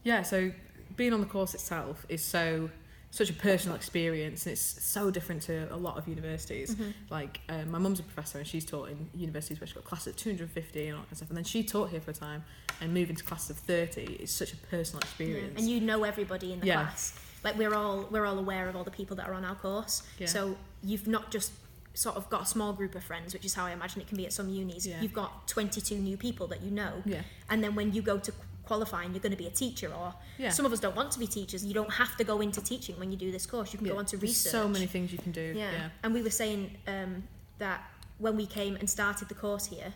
Yeah, so being on the course itself is such a personal experience, and it's so different to a lot of universities. Like my mum's a professor, and she's taught in universities where she's got classes of 250 and all that kind of stuff, and then she taught here for a time, and moving to classes of 30 is such a personal experience. And you know everybody in the class. Like we're all aware of all the people that are on our course. So you've not just sort of got a small group of friends, which is how I imagine it can be at some unis. You've got 22 new people that you know, and then when you go to qualifying, you're going to be a teacher, or some of us don't want to be teachers. You don't have to go into teaching when you do this course. You can go on to research. There's so many things you can do. And we were saying that when we came and started the course here,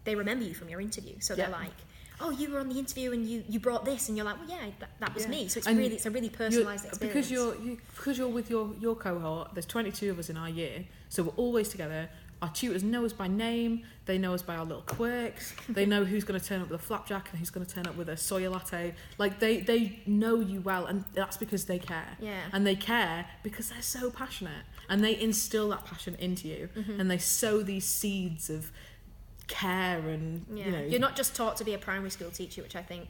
they remember you from your interview, so they're like, oh, you were on the interview and you brought this, and you're like, well, yeah, that was me. So it's a really personalised experience. Because you're with your cohort. There's 22 of us in our year, so we're always together. Our tutors know us by name. They know us by our little quirks. They know who's going to turn up with a flapjack and who's going to turn up with a soy latte. Like they know you well, and that's because they care. And they care because they're so passionate, and they instill that passion into you, and they sow these seeds of care. And you know, you're not just taught to be a primary school teacher, which I think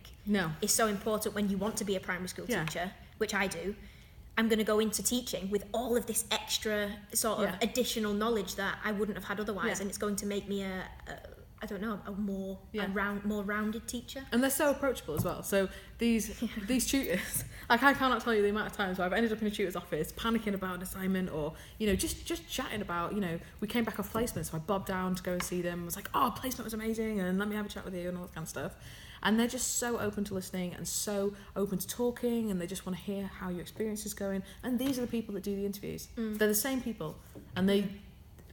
is so important when you want to be a primary school teacher, which I do. I'm going to go into teaching with all of this extra sort of additional knowledge that I wouldn't have had otherwise, and it's going to make me a more rounded teacher. And they're so approachable as well. So these tutors, like I cannot tell you the amount of times where I've ended up in a tutor's office panicking about an assignment, or just chatting about, we came back off placement, so I bobbed down to go and see them. I was like, oh, placement was amazing, and let me have a chat with you and all that kind of stuff. And they're just so open to listening and so open to talking, and they just want to hear how your experience is going. And these are the people that do the interviews. They're the same people, and they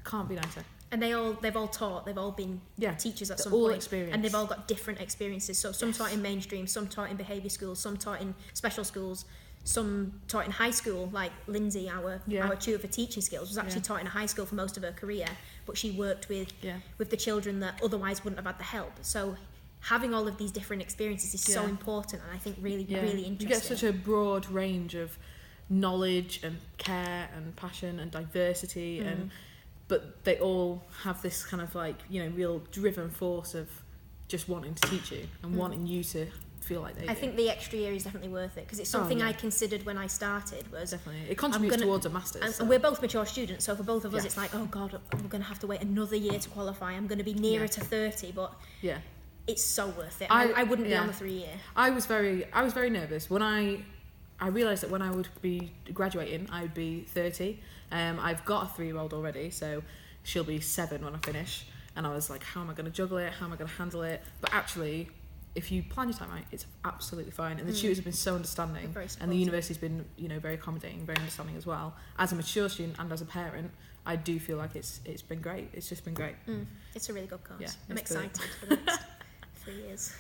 can't be nicer. And they've all taught, they've all been teachers at some all point. Experienced. And they've all got different experiences. So some taught in mainstream, some taught in behaviour schools, some taught in special schools, some taught in high school, like Lindsay, our tutor for teaching skills, was actually taught in a high school for most of her career, but she worked with the children that otherwise wouldn't have had the help. So having all of these different experiences is so important, and I think really interesting. You get such a broad range of knowledge and care and passion and diversity, but they all have this kind of like, real driven force of just wanting to teach you and wanting you to feel like they do. I think the extra year is definitely worth it, because it's something I considered when I started. Was definitely, it contributes towards a master's. And we're both mature students, so for both of us it's like, oh God, we're going to have to wait another year to qualify. I'm going to be nearer to 30, but it's so worth it. I wouldn't be on the 3 year. I was very nervous when I realised that when I would be graduating, I would be 30. I've got a 3-year-old already, so she'll be 7 when I finish. And I was like, how am I going to juggle it? How am I going to handle it? But actually, if you plan your time right, it's absolutely fine. And the tutors have been so understanding, and the university's been, very accommodating, very understanding as well. As a mature student and as a parent, I do feel like it's been great. It's just been great. It's a really good course. Yeah, I'm excited for the next 3 years.